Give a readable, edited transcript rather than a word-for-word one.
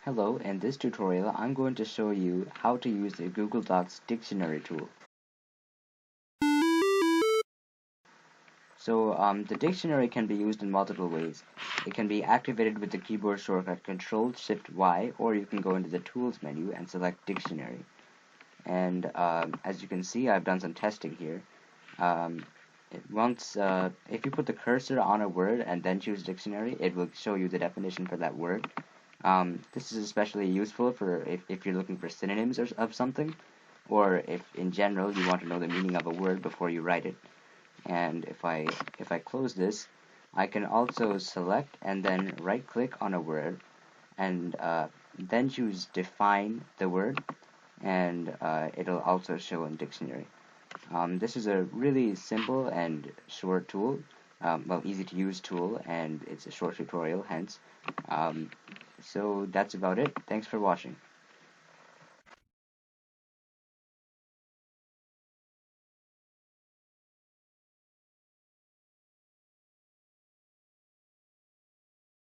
Hello, in this tutorial I'm going to show you how to use the Google Docs dictionary tool. The dictionary can be used in multiple ways. It can be activated with the keyboard shortcut Control-Shift-Y, or you can go into the Tools menu and select Dictionary. And as you can see, I've done some testing here. If you put the cursor on a word and then choose Dictionary, it will show you the definition for that word. This is especially useful for if you're looking for synonyms of something, or if in general you want to know the meaning of a word before you write it. And if I close this, I can also select and then right click on a word and then choose define the word, and it'll also show in dictionary. This is a really simple and short tool, easy to use tool, and it's a short tutorial hence. So that's about it. Thanks for watching.